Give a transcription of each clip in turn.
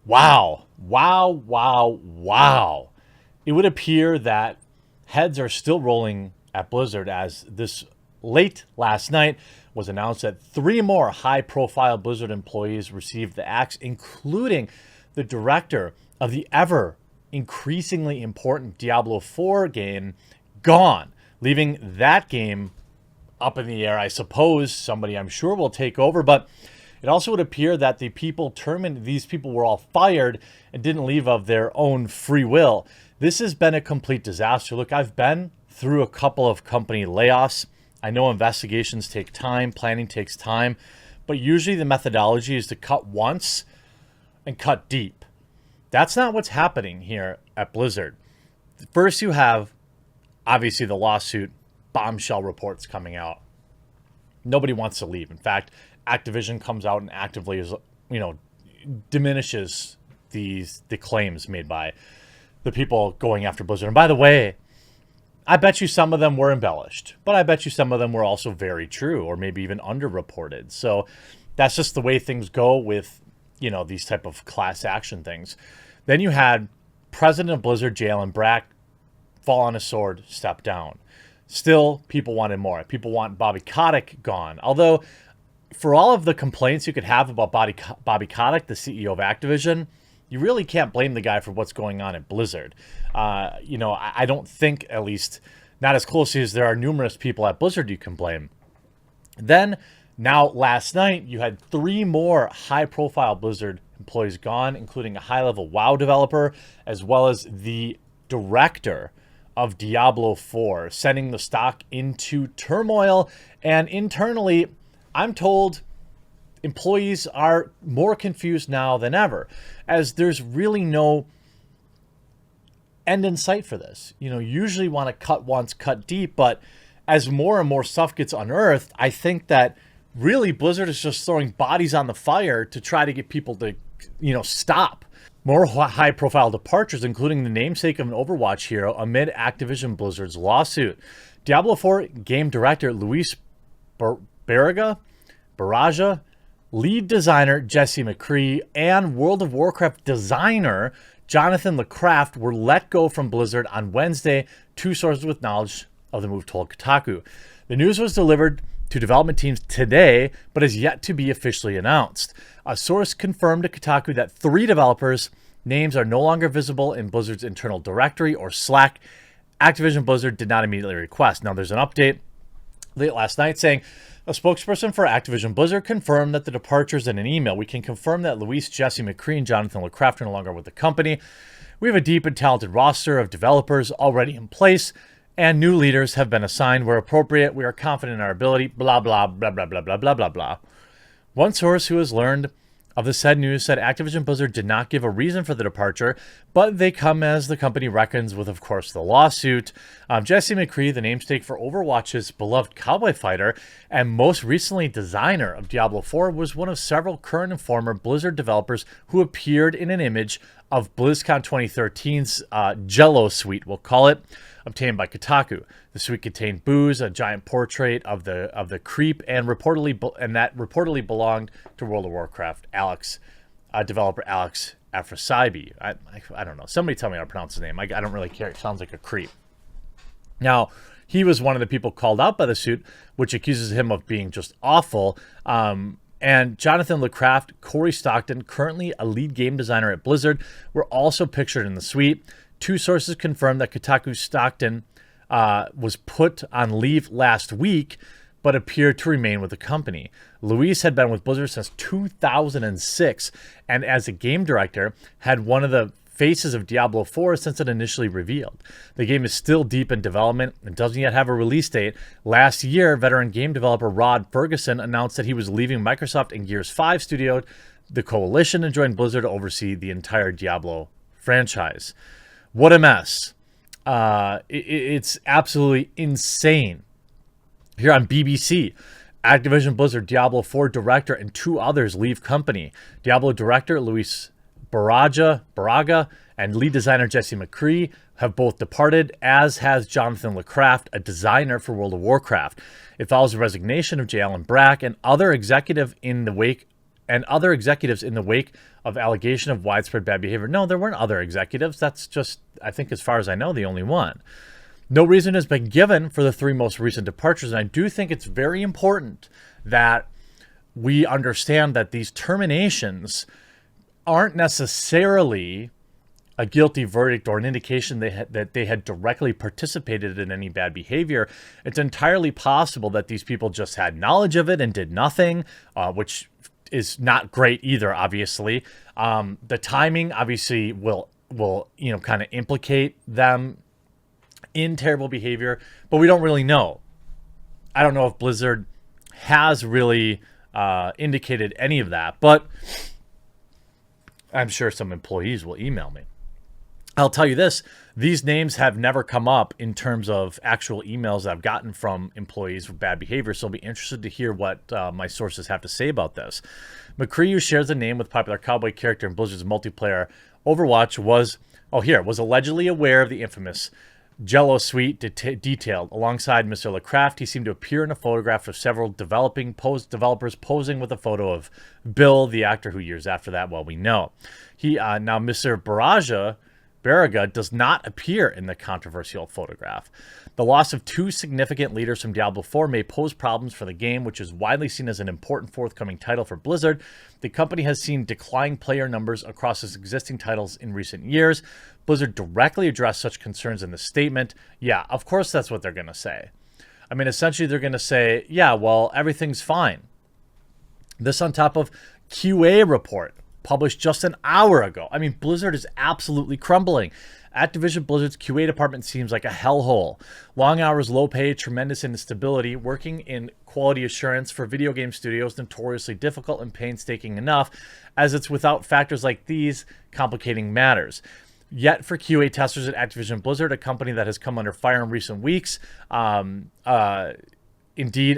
Wow. Wow, wow, wow. It would appear that heads are still rolling at Blizzard as this late last night was announced that three more high-profile Blizzard employees received the axe, including the director of the ever increasingly important Diablo IV game, gone, leaving that game up in the air. I suppose somebody I'm sure will take over, but it also would appear that the people terminated, these people were all fired and didn't leave of their own free will. This has been a complete disaster. Look, I've been through a couple of company layoffs. I know investigations take time, planning takes time, but usually the methodology is to cut once and cut deep. That's not what's happening here at Blizzard. First, you have obviously the lawsuit, bombshell reports coming out. Nobody wants to leave. In fact, Activision comes out and actively diminishes the claims made by the people going after Blizzard. And by the way, I bet you some of them were embellished, but I bet you some of them were also very true or maybe even underreported. So that's just the way things go with, these type of class action things. Then you had President of Blizzard, Jalen Brack, fall on a sword, step down. Still, people wanted more. People want Bobby Kotick gone. Although, for all of the complaints you could have about Bobby Kotick, the CEO of Activision, you really can't blame the guy for what's going on at Blizzard. I don't think, at least not as closely as there are numerous people at Blizzard you can blame. Then, now last night, you had three more high-profile Blizzard employees gone, including a high-level WoW developer, as well as the director of Diablo IV, sending the stock into turmoil. And internally, I'm told employees are more confused now than ever, as there's really no end in sight for this. Usually want to cut once, cut deep, but as more and more stuff gets unearthed, I think that really Blizzard is just throwing bodies on the fire to try to get people to, stop. More high-profile departures, including the namesake of an Overwatch hero, amid Activision Blizzard's lawsuit. Diablo IV game director Luis Baraja, lead designer Jesse McCree, and World of Warcraft designer Jonathan LeCraft were let go from Blizzard on Wednesday, two sources with knowledge of the move told Kotaku. The news was delivered to development teams today, but is yet to be officially announced. A source confirmed to Kotaku that three developers' names are no longer visible in Blizzard's internal directory or Slack. Activision Blizzard did not immediately request. Now, there's an update late last night saying a spokesperson for Activision Blizzard confirmed that the departures in an email. We can confirm that Luis, Jesse McCree, and Jonathan LeCraft are no longer with the company. We have a deep and talented roster of developers already in place, and new leaders have been assigned where appropriate. We are confident in our ability, blah, blah, blah, blah, blah, blah, blah, blah, blah. One source who has learned of the said news said Activision Blizzard did not give a reason for the departure, but they come as the company reckons with, of course, the lawsuit. Jesse McCree, the namesake for Overwatch's beloved cowboy fighter and most recently designer of Diablo IV, was one of several current and former Blizzard developers who appeared in an image of BlizzCon 2013's Jello suite, we'll call it, obtained by Kotaku. The suite contained booze, a giant portrait of the creep, and that reportedly belonged to World of Warcraft developer Alex Afrasiabi. I don't know. Somebody tell me how to pronounce his name. I don't really care. It sounds like a creep. Now, he was one of the people called out by the suit, which accuses him of being just awful. And Jonathan LeCraft, Corey Stockton, currently a lead game designer at Blizzard, were also pictured in the suite. Two sources confirmed that Kotaku Stockton was put on leave last week, but appeared to remain with the company. Luis had been with Blizzard since 2006, and as a game director, had one of the faces of Diablo IV since it initially revealed. The game is still deep in development and doesn't yet have a release date. Last year, veteran game developer Rod Ferguson announced that he was leaving Microsoft and Gears 5 studio, the Coalition, and joined Blizzard to oversee the entire Diablo franchise. What a mess. It's absolutely insane. Here on BBC, Activision Blizzard Diablo IV director and two others leave company. Diablo director Luis Baraja and lead designer Jesse McCree have both departed, as has Jonathan LeCraft, a designer for World of Warcraft. It follows the resignation of Jalen Brack and other executive in the wake and other executives in the wake of allegation of widespread bad behavior. No, there weren't other executives. That's just, I think, as far as I know, the only one. No reason has been given for the 3 most recent departures, and I do think it's very important that we understand that these terminations aren't necessarily a guilty verdict or an indication that they had directly participated in any bad behavior. It's entirely possible that these people just had knowledge of it and did nothing, which is not great either, obviously. The timing obviously will kind of implicate them in terrible behavior, but we don't really know. I don't know if Blizzard has really indicated any of that, but I'm sure some employees will email me. I'll tell you this, these names have never come up in terms of actual emails that I've gotten from employees with bad behavior, so I'll be interested to hear what my sources have to say about this. McCree, who shares a name with popular cowboy character in Blizzard's multiplayer Overwatch, was allegedly aware of the infamous Jello suite detailed. Alongside Mr. LeCraft, he seemed to appear in a photograph of several developers posing with a photo of Bill, the actor who years after that, well, we know. Now Mr. Baraga does not appear in the controversial photograph. The loss of 2 significant leaders from Diablo IV may pose problems for the game, which is widely seen as an important forthcoming title for Blizzard. The company has seen declining player numbers across its existing titles in recent years. Blizzard directly addressed such concerns in the statement. Yeah, of course that's what they're going to say. I mean, essentially they're going to say, yeah, well, everything's fine. This on top of QA report published just an hour ago. I mean, Blizzard is absolutely crumbling. Activision Blizzard's QA department seems like a hellhole. Long hours, low pay, tremendous instability. Working in quality assurance for video game studios notoriously difficult and painstaking enough, as it's without factors like these complicating matters. Yet for QA testers at Activision Blizzard, a company that has come under fire in recent weeks, indeed,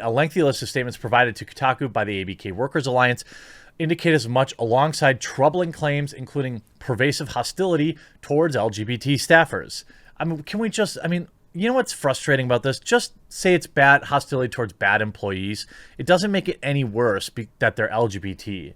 a lengthy list of statements provided to Kotaku by the ABK Workers Alliance indicate as much, alongside troubling claims including pervasive hostility towards LGBT staffers. I mean, you know what's frustrating about this? Just say it's bad hostility towards bad employees. It doesn't make it any worse that they're LGBT.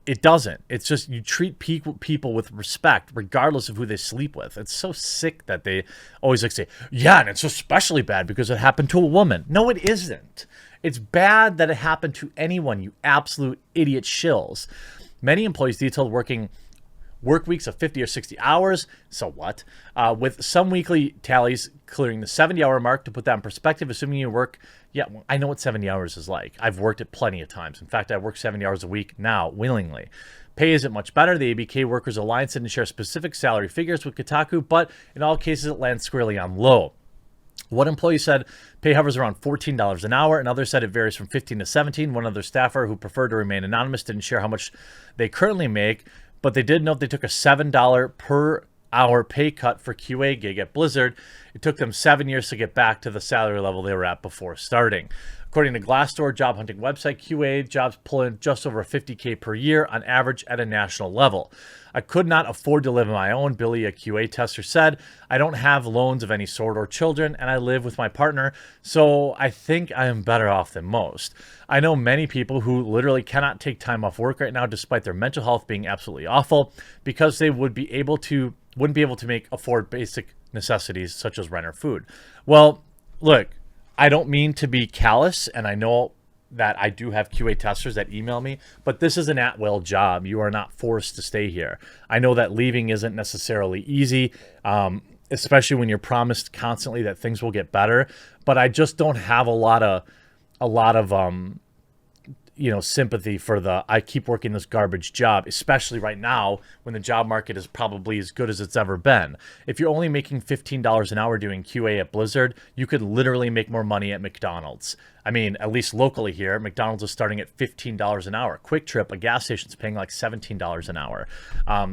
It doesn't. It's just you treat people with respect regardless of who they sleep with. It's so sick that they always say, yeah, and it's especially bad because it happened to a woman. No, it isn't. It's bad that it happened to anyone, you absolute idiot shills. Many employees detailed working work weeks of 50 or 60 hours, so what? With some weekly tallies clearing the 70-hour mark. To put that in perspective, assuming you work, yeah, I know what 70 hours is like. I've worked it plenty of times. In fact, I work 70 hours a week now, willingly. Pay isn't much better. The ABK Workers Alliance didn't share specific salary figures with Kotaku, but in all cases, it lands squarely on low. One employee said pay hovers around $14 an hour. Another said it varies from $15 to $17. One other staffer who preferred to remain anonymous didn't share how much they currently make, but they did note they took a $7 per hour pay cut for QA gig at Blizzard. It took them 7 years to get back to the salary level they were at before starting. According to Glassdoor job hunting website, QA jobs pull in just over $50K per year on average at a national level. I could not afford to live on my own, Billy, a QA tester, said. I don't have loans of any sort or children, and I live with my partner, so I think I am better off than most. I know many people who literally cannot take time off work right now despite their mental health being absolutely awful because they wouldn't be able to afford basic necessities such as rent or food. Well, look, I don't mean to be callous, and I know that I do have QA testers that email me, but this is an at-will job. You are not forced to stay here. I know that leaving isn't necessarily easy, especially when you're promised constantly that things will get better, but I just don't have a lot of sympathy for I keep working this garbage job, especially right now when the job market is probably as good as it's ever been. If you're only making $15 an hour doing QA at Blizzard, you could literally make more money at McDonald's. I mean, at least locally here, McDonald's is starting at $15 an hour. Quick Trip, a gas station, is paying like $17 an hour.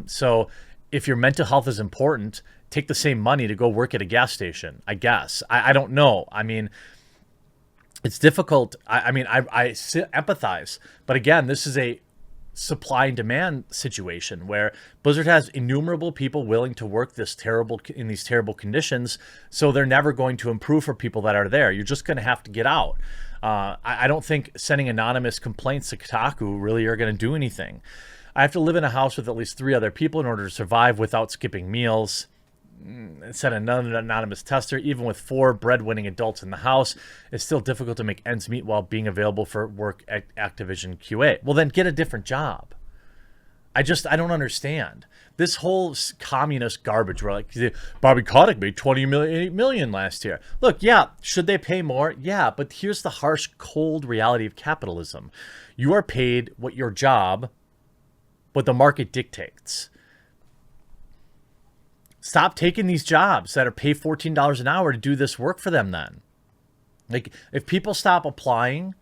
So if your mental health is important, take the same money to go work at a gas station, I guess. I don't know. I mean, it's difficult. I empathize. But again, this is a supply and demand situation where Blizzard has innumerable people willing to work in these terrible conditions, so they're never going to improve for people that are there. You're just going to have to get out. I don't think sending anonymous complaints to Kotaku really are going to do anything. I have to live in a house with at least 3 other people in order to survive without skipping meals. Said another anonymous tester. Even with 4 breadwinning adults in the house, it's still difficult to make ends meet while being available for work at Activision QA. Well, then get a different job. I don't understand this whole communist garbage. Where like Bobby Kotick made $28 million last year. Look, yeah, should they pay more? Yeah, but here's the harsh, cold reality of capitalism: you are paid what the market dictates. Stop taking these jobs that are paid $14 an hour to do this work for them then. Like, if people stop applying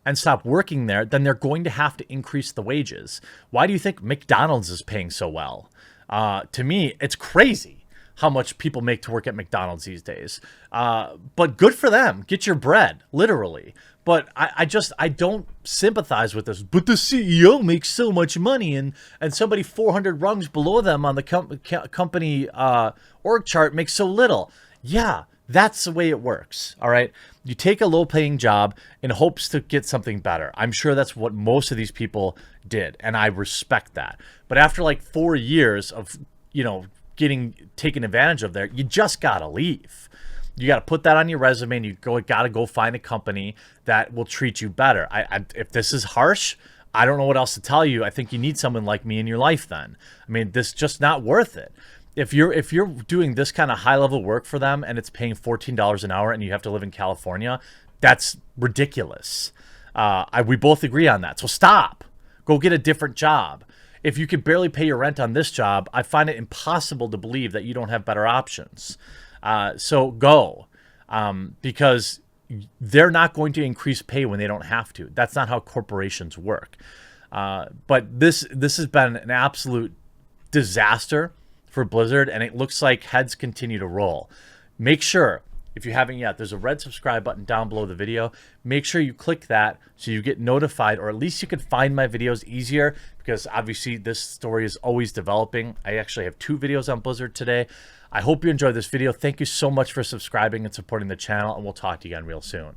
and stop working there, then they're going to have to increase the wages. Why do you think McDonald's is paying so well? To me, it's crazy how much people make to work at McDonald's these days. But good for them. Get your bread, literally. But I don't sympathize with this. But the CEO makes so much money, and somebody 400 rungs below them on the company org chart makes so little. Yeah, that's the way it works. All right. You take a low-paying job in hopes to get something better. I'm sure that's what most of these people did, and I respect that. But after like 4 years of, getting taken advantage of there, you just gotta leave. You got to put that on your resume, and you got to go find a company that will treat you better. If this is harsh, I don't know what else to tell you. I think you need someone like me in your life then. I mean, this is just not worth it. If you're doing this kind of high-level work for them and it's paying $14 an hour and you have to live in California, that's ridiculous. We both agree on that. So stop. Go get a different job. If you can barely pay your rent on this job, I find it impossible to believe that you don't have better options. So go, because they're not going to increase pay when they don't have to. That's not how corporations work. But this has been an absolute disaster for Blizzard, and it looks like heads continue to roll. Make sure, if you haven't yet, there's a red subscribe button down below the video. Make sure you click that so you get notified, or at least you can find my videos easier, because obviously this story is always developing. I actually have 2 videos on Blizzard today. I hope you enjoyed this video. Thank you so much for subscribing and supporting the channel, and we'll talk to you again real soon.